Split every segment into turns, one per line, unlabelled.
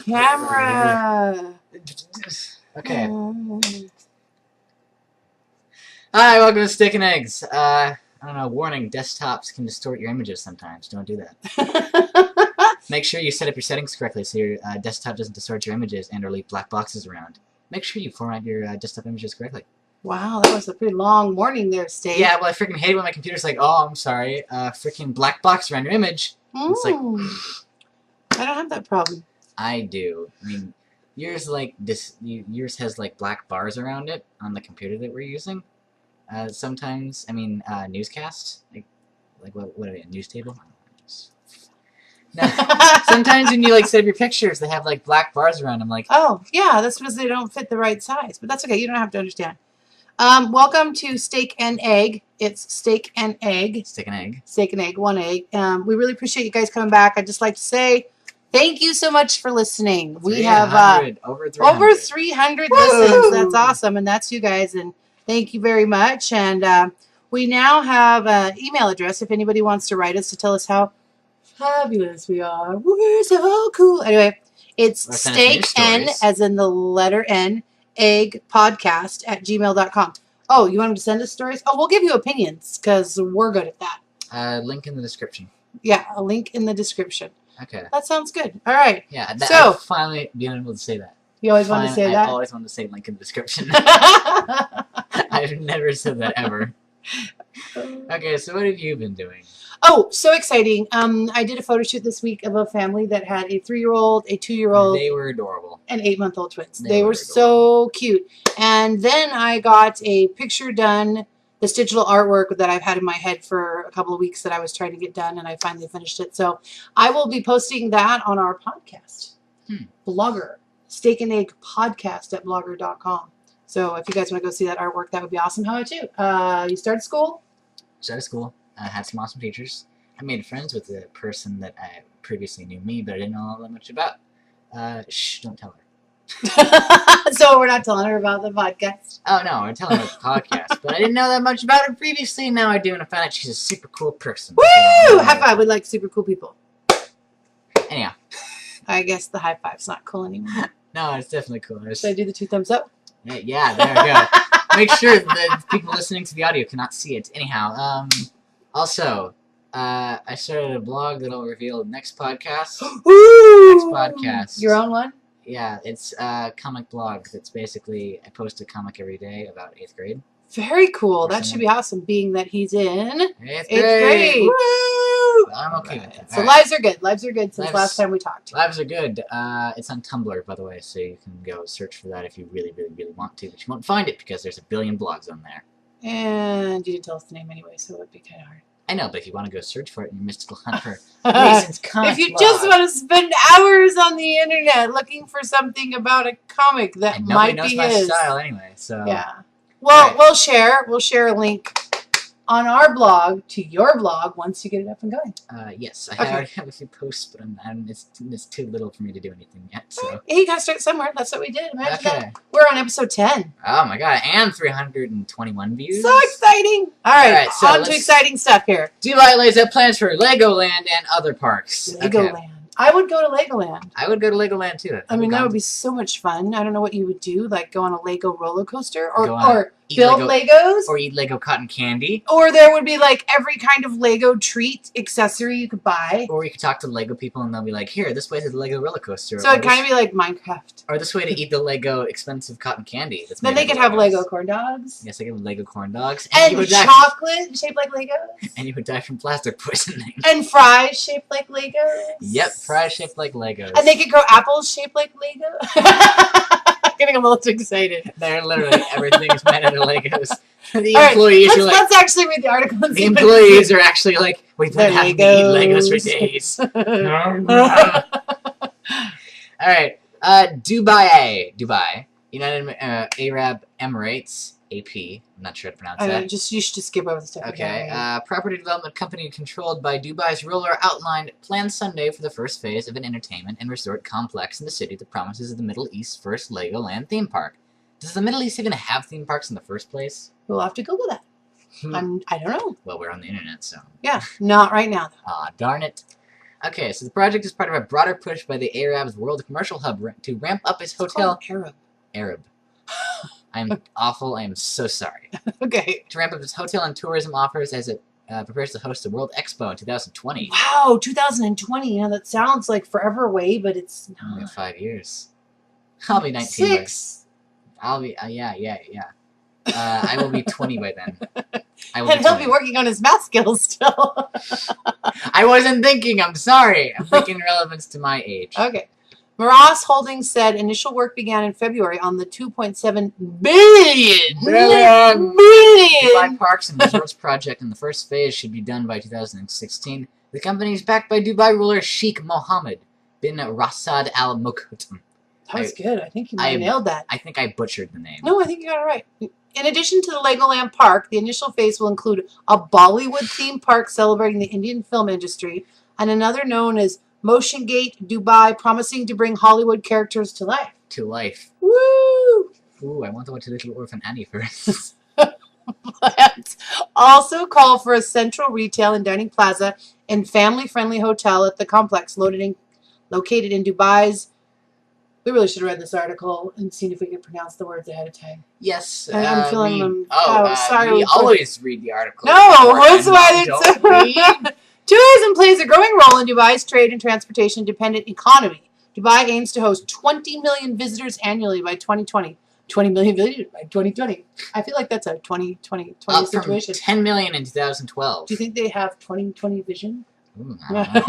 Camera.
Okay. Hi, welcome to SteakNEggs. I don't know, warning, desktops can distort your images sometimes. Don't do that. Make sure you set up your settings correctly so your desktop doesn't distort your images and or leave black boxes around. Make sure you format your desktop images correctly.
Wow, that was a pretty long warning there, Steak.
Yeah, well, I freaking hate when my computer's like, oh, I'm sorry, freaking black box around your image. It's like,
I don't have that problem.
I do. I mean, yours has like black bars around it on the computer that we're using. Sometimes, I mean, newscasts, like what are they, a news table? No, sometimes when you like set up your pictures, they have like black bars around them. Like,
oh yeah, that's because they don't fit the right size. But that's okay. You don't have to understand. Welcome to Steak and Egg. It's Steak and Egg.
Steak and Egg. Steak
and Egg. One egg. We really appreciate you guys coming back. I'd just like to say thank you so much for listening. We have
over
300 listens. That's awesome, and that's you guys. And thank you very much. And we now have an email address if anybody wants to write us to tell us how fabulous we are. We're so cool. Anyway, it's SteakN, as in the letter N, egg podcast @gmail.com. Oh, you want them to send us stories? Oh, we'll give you opinions because we're good at that.
Link in the description.
Yeah, a link in the description.
Okay.
That sounds good. All right.
Yeah, so I've finally been able to say that.
You always wanted to say that?
I always wanted to say link in the description. I've never said that ever. Okay, so what have you been doing?
Oh, so exciting. I did a photo shoot this week of a family that had a 3-year-old, a 2-year-old.
They were adorable.
And 8-month-old twins. They were so cute. And then I got a picture done, this digital artwork that I've had in my head for a couple of weeks that I was trying to get done, and I finally finished it. So I will be posting that on our podcast. Blogger. SteakNEgg podcast @blogger.com. So if you guys want to go see that artwork, that would be awesome. How about you? You started school?
Started school. I had some awesome teachers. I made friends with a person that I previously knew me, but I didn't know all that much about. Shh, don't tell her.
So we're not telling her about the podcast?
Oh, no, we're telling her about the podcast. But I didn't know that much about her previously, and now I do, and I found out she's a super cool person.
Woo! High five. We like super cool people.
Anyhow.
I guess the high five's not cool anymore.
No, it's definitely cool.
Should I do the 2 thumbs up?
Yeah, there we go. Make sure that people listening to the audio cannot see it. Anyhow, also, I started a blog that I'll reveal next podcast.
Ooh!
Next podcast.
Your own one?
Yeah, it's a comic blog that's basically, I post a comic every day about 8th grade.
Very cool. That should be awesome, being that he's in
8th grade.
Woo!
I'm okay with that.
So lives are good. Lives are good since last time we talked.
Lives are good. It's on Tumblr, by the way, so you can go search for that if you really, really, really want to, but you won't find it because there's a billion blogs on there.
And you didn't tell us the name anyway, so it would be kind of hard.
I know, but if you want to go search for it in your mystical hunt for Mason's comic
if you just want to spend hours on the internet looking for something about a comic that might be his.
Nobody knows my style anyway, so...
Yeah. Well, we'll share a link on our blog to your blog once you get it up and going.
Yes, I already have a few posts, but it's too little for me to do anything yet. So
you gotta start somewhere. That's what we did. Imagine that. We're on episode 10.
Oh my god, and 321 views.
So exciting! All right, so on to exciting stuff here.
Dubai lays out plans for Legoland and other parks.
Legoland. Okay. I would go to Legoland.
I would go to Legoland too.
I mean, that would be so much fun. I don't know what you would do, like go on a Lego roller coaster or build Legos.
Or eat Lego cotton candy.
Or there would be like every kind of Lego treat accessory you could buy.
Or you could talk to Lego people and they'll be like, here, this way to the Lego roller coaster.
So it'd kind of be like Minecraft.
Or this way to eat the Lego expensive cotton candy.
Then they could have Lego corn dogs.
Yes, they could have Lego corn dogs.
And chocolate shaped like Legos.
And you would die from plastic poisoning.
And fries shaped like Legos.
Yep, fries shaped like Legos.
And they could grow apples shaped like Lego. Getting a little too excited.
They're literally everything is made out of Legos. The employees are like.
Let's actually read the article.
The employees are actually like, we've been having to eat Legos for days. All right, Dubai, United Arab Emirates, AP. I'm not sure how to pronounce that.
You should just skip over the stuff.
Okay. Property development company controlled by Dubai's ruler outlined plans Sunday for the first phase of an entertainment and resort complex in the city that promises the Middle East's first Legoland theme park. Does the Middle East even have theme parks in the first place?
We'll have to Google that. I don't know.
Well, we're on the internet, so.
Yeah, not right now, though.
Aw, darn it. Okay, so the project is part of a broader push by the Arab's World Commercial Hub to ramp up its hotel. Arab. I'm awful. I am so sorry.
Okay.
To ramp up its hotel and tourism offers as it prepares to host the World Expo in 2020.
Wow, 2020. You know, that sounds like forever away, but it's
Only
not.
5 years. I'll be 19.
6.
I'll be yeah. I will be 20 by then.
And he'll be working on his math skills still.
I wasn't thinking. I'm sorry. I'm thinking relevance to my age.
Okay. Morass Holdings said initial work began in February on the $2.7 billion
Dubai Parks and Resorts project in the first phase should be done by 2016. The company is backed by Dubai ruler Sheikh Mohammed bin Rashid Al Maktoum.
That was good. I think you might have nailed that.
I think I butchered the name.
No, I think you got it right. In addition to the Legoland Park, the initial phase will include a Bollywood-themed park celebrating the Indian film industry and another known as Motion Gate Dubai, promising to bring Hollywood characters to life.
Woo! Ooh, I want to watch Little Orphan Annie first.
Plans also call for a central retail and dining plaza and family-friendly hotel at the complex located in Dubai's. We really should have read this article and seen if we could pronounce the words ahead of time.
Yes.
I'm feeling them.
Sorry. We always read the article.
No, that's why it's... Tourism plays a growing role in Dubai's trade and transportation-dependent economy. Dubai aims to host 20 million visitors annually by 2020. 20 million visitors by 2020. I feel like that's a 2020 situation.
From 10 million in 2012.
Do you think they have 2020 vision?
Ooh, I don't know.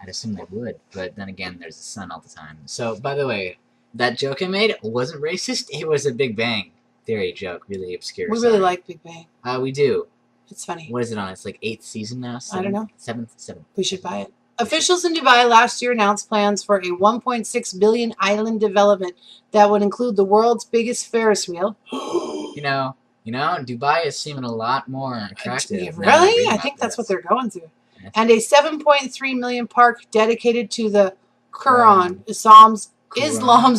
I'd assume they would, but then again, there's the sun all the time. So, by the way, that joke I made wasn't racist. It was a Big Bang Theory joke, really obscure.
We really like Big Bang.
We do.
It's funny.
What is it on? It's like 8th season now?
I don't know.
7th.
We should buy it. Officials in Dubai last year announced plans for a $1.6 billion island development that would include the world's biggest Ferris wheel.
You know, Dubai is seeming a lot more attractive.
Really? I think that's what they're going through. And a 7.3 million park dedicated to the Quran, Islam's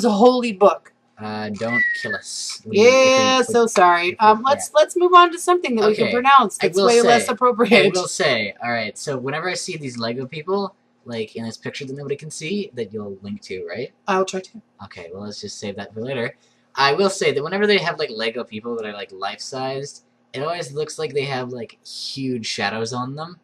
holy book.
Don't kill us.
So sorry. Let's move on to something that we can pronounce that's way less appropriate.
I will say, all right, so whenever I see these Lego people, like in this picture that nobody can see, that you'll link to, right?
I'll try to.
Okay, well, let's just save that for later. I will say that whenever they have, like, Lego people that are, like, life-sized, it always looks like they have, like, huge shadows on them.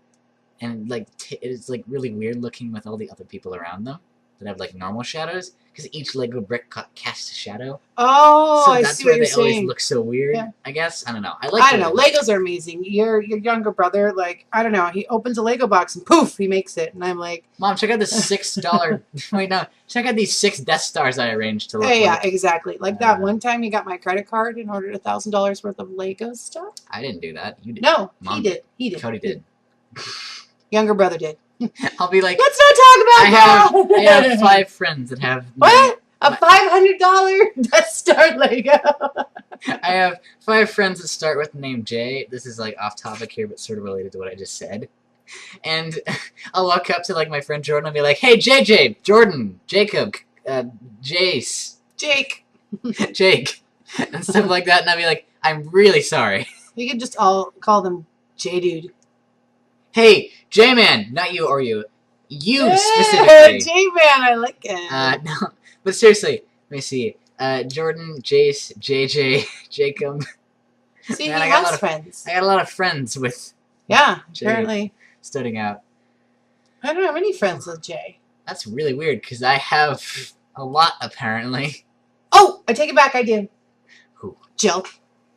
And, like, it's, like, really weird looking with all the other people around them that have, like, normal shadows. Because each Lego brick casts a shadow.
Oh,
so
I see what you're saying.
that's why they always look so weird, I guess. I don't know. I don't know.
Legos are amazing. Your younger brother, like, I don't know, he opens a Lego box and poof, he makes it. And I'm like...
Mom, check out this $6... Wait, no. Check out these 6 Death Stars I arranged to look like.
Yeah, exactly. Like that one time he got my credit card and ordered $1,000 worth of Lego stuff.
I didn't do that. You did.
No,
Mom
he did.
Cody did.
Younger brother did.
I'll be like...
Let's not talk about that!
I have 5 friends that have...
What? A $500 Death Star Lego.
I have 5 friends that start with the name Jay. This is like off topic here, but sort of related to what I just said. And I'll walk up to like my friend Jordan and be like, "Hey, JJ, Jordan, Jacob, Jace,
Jake,
and stuff like that." And I'll be like, "I'm really sorry."
You could just all call them J-Dude.
Hey, J-Man, not you or you. You specifically.
J-Man, I like it.
No. But seriously, let me see. Jordan, Jace, JJ, Jacob.
See, man, he has friends.
I got a lot of friends with.
Yeah, apparently.
Starting out.
I don't have any friends with Jay.
That's really weird because I have a lot apparently.
Oh, I take it back. I do.
Who?
Jill.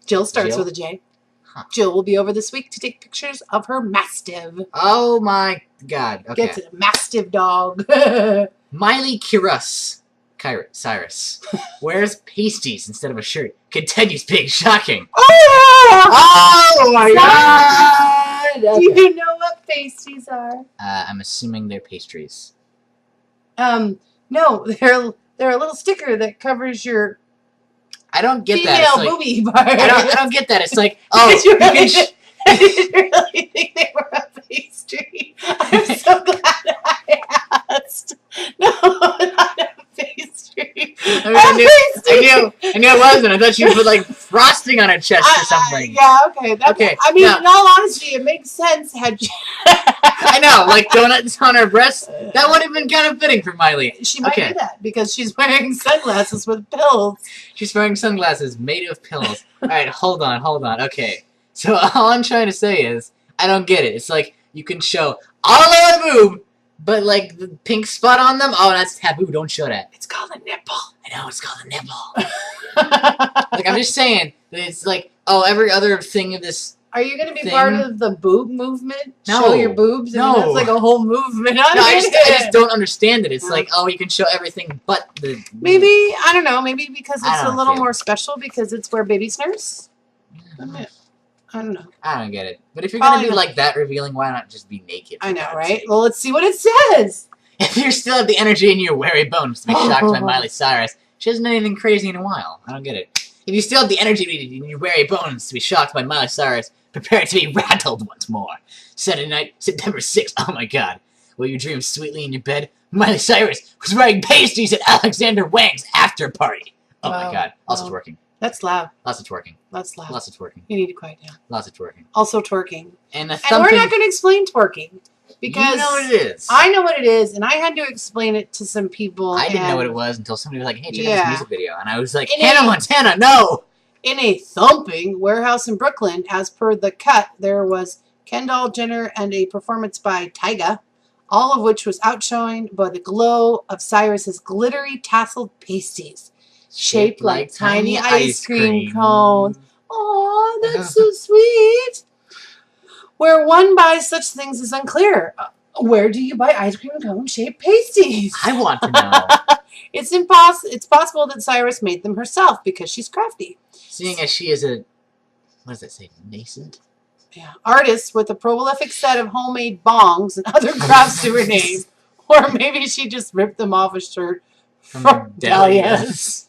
Jill starts with a J. Huh. Jill will be over this week to take pictures of her Mastiff.
Oh my God! Okay.
Gets a Mastiff dog.
Miley Cyrus wears pasties instead of a shirt. Continues being shocking. Oh my God!
Okay. Do you know what pasties are?
I'm assuming they're pastries.
No, they're a little sticker that covers your.
I don't get
female
that. Female
booby part.
I don't get that. It's like, oh,
did you really think they were a pastry? I'm so glad I asked. No, not a pastry.
I knew it wasn't. I thought you put like frosting on her chest or something.
Yeah, okay.
Okay,
I mean,
now-
in all honesty, it makes sense had she...
I know, like donuts on her breasts. That would have been kind of fitting for Miley.
She might
Okay.
do that because she's wearing sunglasses with pills.
She's wearing sunglasses made of pills. Alright, hold on. Okay. So all I'm trying to say is, I don't get it. It's like, you can show all over the boob, but like the pink spot on them, oh, that's taboo. Don't show that.
It's called a nipple.
I know, it's called a nipple. Like, I'm just saying that it's like, oh, every other thing of this.
Are you going to be
Thing.
part of the boob movement?
No.
Show your boobs? I mean,
No.
that's like a whole movement.
No, I just don't understand it. It's
Yeah.
like, oh, you can show everything but the.
Maybe, I don't know, maybe because
I
it's a
don't
little
get it.
more special because it's where babies nurse? I don't know.
I don't get it. But if you're
Probably
gonna be
not.
like that revealing, why not just be naked? for
I know,
God's
right?
sake?
Well, let's see what it says.
If you still have the energy in your weary bones to be shocked by Miley Cyrus, she hasn't done anything crazy in a while. I don't get it. If you still have the energy in your weary bones to be shocked by Miley Cyrus, prepare to be rattled once more. Saturday night, September 6th. Oh my god. Will you dream sweetly in your bed? Miley Cyrus was writing pasties at Alexander Wang's after party. Oh my
Wow.
god. Lots of
Wow.
twerking.
That's loud.
Lots of twerking.
That's loud.
Lots of twerking.
You need to quiet down.
Lots of twerking.
Also twerking.
And a
And
thumping.
we're not going to explain twerking because
you know what it is.
I know what it is, and I had to explain it to some people.
I didn't know what
and
it was until somebody was like, hey, check out
Yeah.
this music video. And I was like,
It
Hannah
is.
Montana, no!
In a thumping warehouse in Brooklyn, as per The Cut, there was Kendall Jenner and a performance by Tyga, all of which was outshone by the glow of Cyrus's glittery tasseled pasties, shaped like tiny ice cream cones. Oh, that's so sweet. Where one buys such things is unclear. Where do you buy ice cream cone shaped pasties?
I want to know.
It's possible that Cyrus made them herself because she's crafty.
Seeing as she is a, what does that say, nascent?
Yeah. Artist with a prolific set of homemade bongs and other crafts to her name. Or maybe she just ripped them off a shirt from Dahlia's.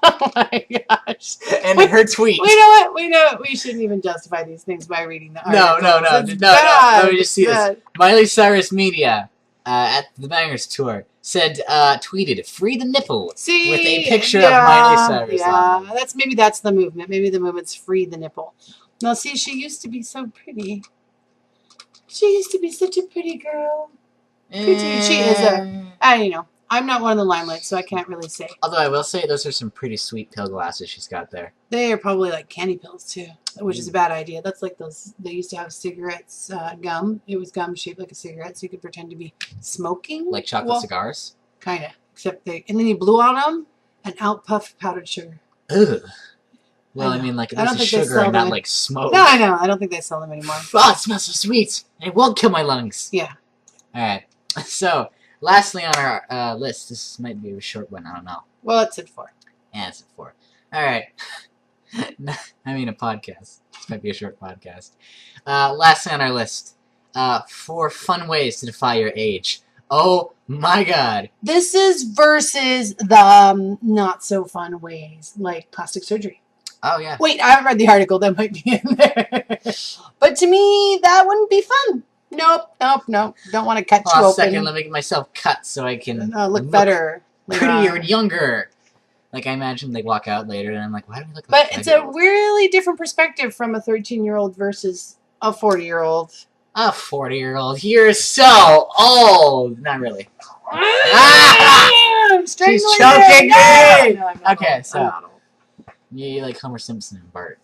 Oh my gosh.
And her tweet.
We know what? We shouldn't even justify these things by reading the
No,
articles. It's
no.
bad.
Let me just see this.
Bad.
Miley Cyrus Media, at the Bangers Tour, said, tweeted, free the nipple.
See,
With a picture of Miley Cyrus on
Yeah, maybe that's the movement. Maybe the movement's free the nipple. Now, see, she used to be so pretty. She used to be such a pretty girl. Pretty. She is I'm not one of the limelight, so I can't really say.
Although I will say, those are some pretty sweet pill glasses she's got there.
They are probably like candy pills too, which is a bad idea. That's like those, they used to have cigarettes, gum. It was gum shaped like a cigarette, so you could pretend to be smoking.
Like chocolate cigars?
Kind of. Except and then you blew on them and out puffed powdered sugar.
Ugh. Well,
I
I
know.
mean, like,
I don't
this is
think they
sugar
sell
and not,
them.
like, smoke.
No, I know. I don't think they sell them anymore.
Oh, it smells so sweet. And it won't kill my lungs.
Yeah.
Alright. So, lastly on our list, this might be a short one, I don't know.
Well, that's it for.
Yeah, it's at 4. Alright. I mean a podcast. This might be a short podcast. Lastly on our list, 4 fun ways to defy your age. Oh my god.
This is versus the not so fun ways, like plastic surgery.
Oh yeah.
Wait, I haven't read the article. That might be in there. But to me, that wouldn't be fun. Nope. Don't want to cut you
Hold on a
open.
second, let me get myself cut so I can
Look better. later
prettier
on.
and younger. Like, I imagine they walk out later and I'm like, why do we look
But
like
it's a
Legos?
really different perspective from a 13-year-old versus a 40-year-old.
A 40-year-old. You're so old. Not really.
I'm strangling
She's
it.
choking
No,
me!
no, I'm not
Okay,
old.
so-
I'm not old.
You like Homer Simpson and Bart,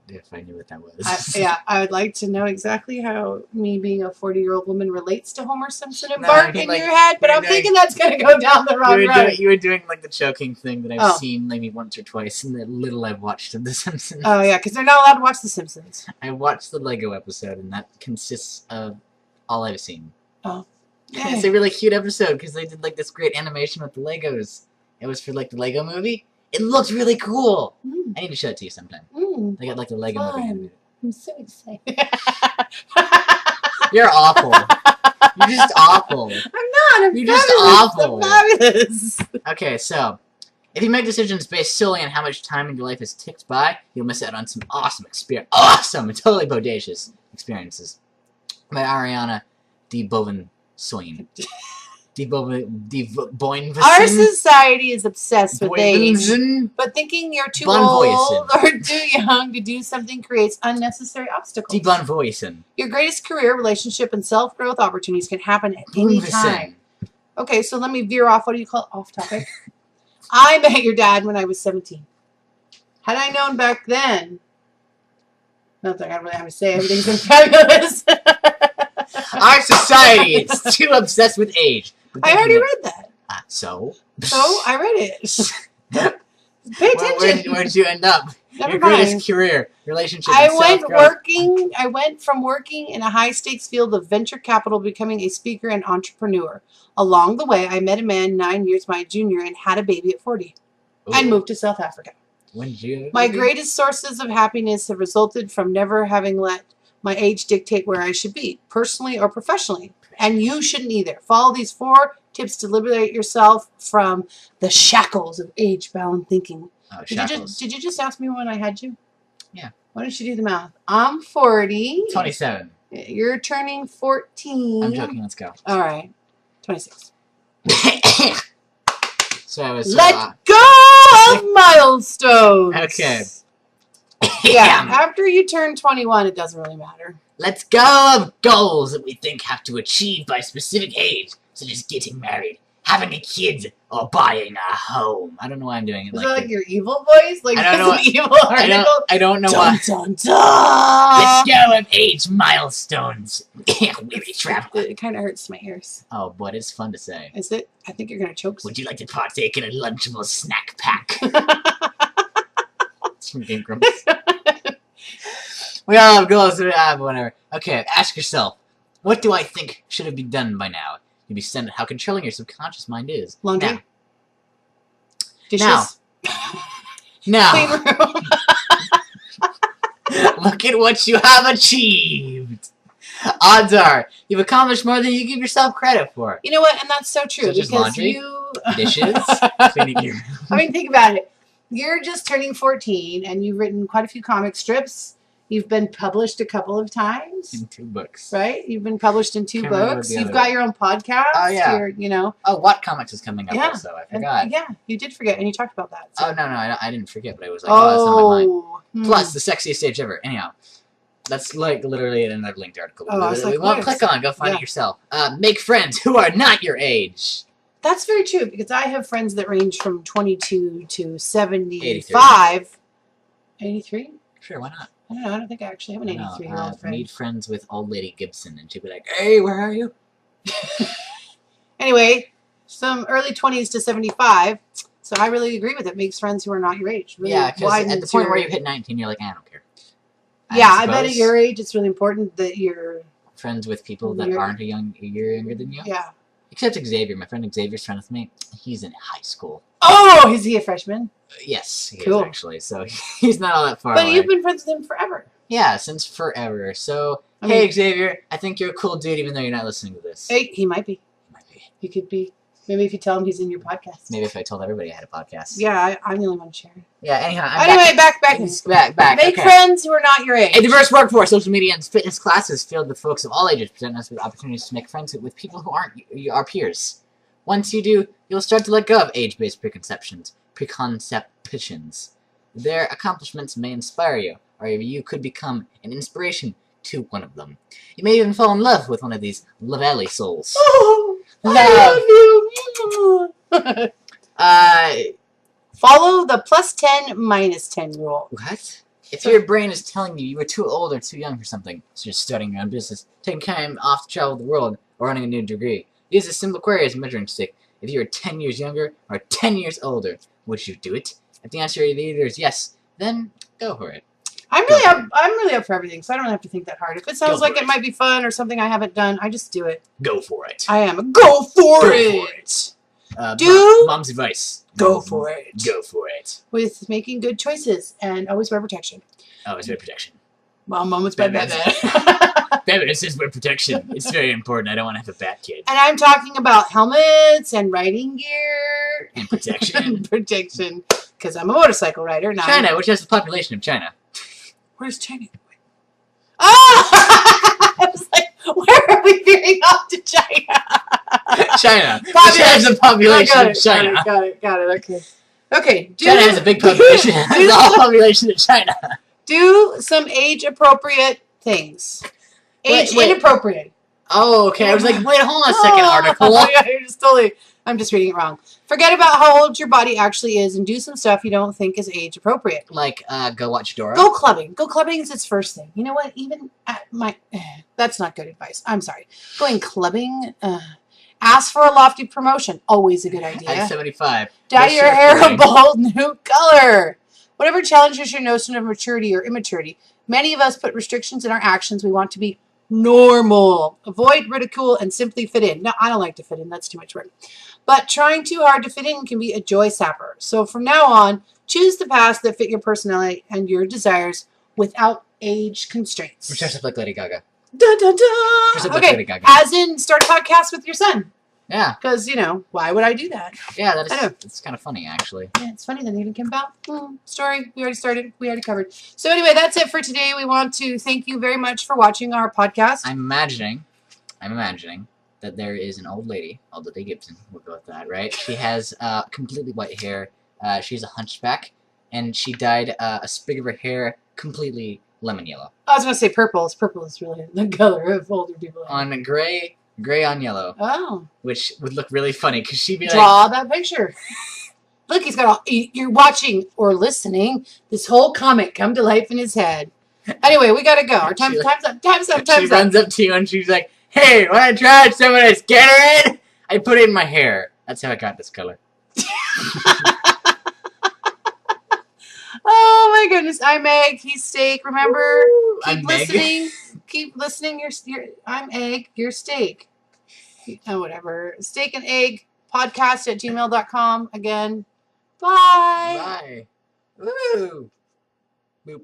if I knew what that was.
I would like to know exactly how me being a 40-year-old woman relates to Homer Simpson and
No,
Bart
I mean,
in
like,
your head, but
you're
I'm
doing-
thinking that's going to go down the wrong road.
You were doing like the choking thing that I've
Oh.
seen maybe once or twice in the little I've watched of The Simpsons.
Oh, yeah, because they're not allowed to watch The Simpsons.
I watched the Lego episode, and that consists of all I've seen.
Yeah.
It's a really cute episode because they did like this great animation with the Legos. It was for like the Lego movie. It looked really cool.
Mm,
I need to show it to you sometime.
mm,
They got like the Lego movie.
Fun.
animated.
I'm so excited.
You're awful. You're just awful.
I'm not. I'm
You're just
fabulous.
awful.
I'm fabulous.
Okay, so if you make decisions based solely on how much time in your life has ticked by, you'll miss out on some awesome totally bodacious experiences. By Ariana de Boven Soin.
Our society is obsessed with age, but thinking you're too old or too young to do something creates unnecessary obstacles. Your greatest career, relationship, and self-growth opportunities can happen at any time. Okay, so let me veer off. What do you call it? Off topic. I met your dad when I was 17. Had I known back then, nothing I really have to say. Everything's been fabulous.
Our society is too obsessed with age.
I already read that.
So
I read it. Pay attention.
Where'd you end up?
Never
Your
mind.
greatest career, relationship,
I
and
went
self-growth.
I went from working in a high-stakes field of venture capital, becoming a speaker and entrepreneur. Along the way, I met a man 9 years my junior and had a baby at 40.
Ooh.
And moved to South Africa.
When did you?
My greatest sources of happiness have resulted from never having let my age dictate where I should be, personally or professionally. And you shouldn't either. Follow these 4 tips to liberate yourself from the shackles of age-bound thinking.
Oh,
Did you just ask me when I had you?
Yeah.
Why don't you do the math? I'm 40.
27.
You're turning 14.
I'm joking. Let's go.
All right. 26.
So I was.
Let go of milestones.
Okay.
Yeah. After you turn 21, it doesn't really matter.
Let's go of goals that we think have to achieve by a specific age, such as getting married, having a kid, or buying a home. I don't know why I'm doing it
Is
like
that like your evil voice? Like
I don't know.
an evil article?
I don't know why.
Dun, dun.
Let's go of age milestones. Weary traveler.
It kind of hurts my ears.
Oh, but it's fun to say.
Is it? I think you're going to choke.
Would you like to partake in a Lunchable snack pack? It's from Game Grumps. We all have goals, whatever. Okay, ask yourself, what do I think should have been done by now? You'd be stunned at how controlling your subconscious mind is.
Laundry.
Now.
Dishes.
Now.
Clean room.
Look at what you have achieved. Odds are, you've accomplished more than you give yourself credit for.
You know what? And that's so true.
Such as
because
laundry,
you...
dishes, cleaning your...
I mean, think about it. You're just turning 14, and you've written quite a few comic strips. You've been published a couple of times.
In 2 books.
Right? You've been published in 2
Can't remember
books.
the
You've
other
got
one.
your own podcast.
Oh, yeah.
You're,
Oh, What Comics is coming up
Yeah.
also. I forgot.
Yeah, you did forget, and you talked about that.
Oh, no, I didn't forget, but I was like, oh, that's on my mind.
Hmm.
Plus, the sexiest stage ever. Anyhow, that's like literally another linked article.
Oh, I was like,
we won't
what?
click on. Go find it yourself. Make friends who are not your age.
That's very true, because I have friends that range from 22 to 75. 83?
Sure, why not?
I don't know. I don't think I actually have an 83-year-old friend.
Meet friends with old lady Gibson, and she'd be like, "Hey, where are you?"
Anyway, some early 20s to 75. So I really agree with it. Makes friends who are not your age. Really
Yeah, because at the
widens
point where
your-
you hit 19, you're like, I don't care.
Yeah, I bet at
suppose
your age it's really important that you're...
friends with people that
You're-
aren't a year younger than you.
Yeah.
Except Xavier, my friend Xavier's friend with me. He's in high school.
Oh, is he a freshman?
Yes, he
Cool.
is actually. So he's not all that far
But
away.
you've been friends with him forever.
Yeah, since forever. So,
I
hey
mean-
Xavier, I think you're a cool dude even though you're not listening to this.
Hey, he might be.
Might be.
He could be. Maybe if you tell him he's in your podcast.
Maybe if I told everybody I had a podcast.
Yeah, I'm the only one sharing.
Yeah, anyhow.
Anyway, back.
Back.
Make
Okay.
friends who are not your age.
A diverse workforce, social media, and fitness classes filled with folks of all ages present us with opportunities to make friends with people who aren't our peers. Once you do, you'll start to let go of age-based preconceptions. Their accomplishments may inspire you, or you could become an inspiration to one of them. You may even fall in love with one of these Lavalley souls.
Oh, I love you. Follow the +10, -10 rule.
What? If your brain is telling you were too old or too young for something, such as starting your own business, taking time off to travel the world, or earning a new degree, use a simple query as a measuring stick. If you were 10 years younger or 10 years older, would you do it? If the answer either is yes, then go for it.
I'm really up for everything, so I don't have to think that hard. If it sounds
Go
like
for
it
it.
might be fun or something I haven't done, I just do it.
Go for it.
I am. Go for it.
Mom's advice.
Go for it.
Go for it.
With making good choices and always wear protection.
Always wear protection.
Well, moments by
Batman.
Batman.
Batman says wear protection. It's very important. I don't want to have a bat kid.
And I'm talking about helmets and riding gear.
And protection.
Protection. Because I'm a motorcycle rider. Not
China, which has the population of China.
Where's China? Ah! I was like, Where are we veering off to China?
China.
Population.
China has a population
got
of China.
Got it. Okay.
China has a big population. Has the whole population of China.
Do some age-appropriate things.
Wait.
Inappropriate.
Oh, okay. I was like, wait, hold on a second, article.
Yeah, I'm just reading it wrong. Forget about how old your body actually is and do some stuff you don't think is age appropriate.
Like, go watch Dora.
Go clubbing. Go clubbing is its first thing. You know what? Even at that's not good advice. I'm sorry. Going clubbing. Ask for a lofty promotion. Always a good idea.
At 75.
Dye your hair a bold new color. Whatever challenges your notion of maturity or immaturity. Many of us put restrictions in our actions. We want to be normal. Avoid ridicule and simply fit in. No, I don't like to fit in. That's too much work. But trying too hard to fit in can be a joy sapper. So from now on, choose the paths that fit your personality and your desires without age constraints.
Which dress up like Lady Gaga.
Dun, dun, dun.
Like Lady Gaga.
As in start a podcast with your son.
Yeah.
Because, why would I do that?
Yeah, that's kind of funny, actually.
Yeah, it's funny that it even came about. Story, we already started. We already covered. So anyway, that's it for today. We want to thank you very much for watching our podcast.
I'm imagining that there is an old lady Gibson, we'll go with that, right? She has completely white hair. She's a hunchback, and she dyed a sprig of her hair completely lemon yellow.
I was going to say purple. Purple is really the color of older people.
On gray on yellow.
Oh.
Which would look really funny, because she'd be
Draw that picture. Look, he's got all... You're watching or listening this whole comic come to life in his head. Anyway, we got to go. Our time's up.
She runs up to you, and she's like, hey, want to try some of this Gatorade? I put it in my hair. That's how I got this color.
Oh my goodness! I'm Egg. He's Steak. Remember,
I'm
keep listening. Keep listening. I'm Egg. You're Steak. Oh, whatever. SteakNEgg podcast at gmail.com. Again. Bye.
Bye. Woo. Boop.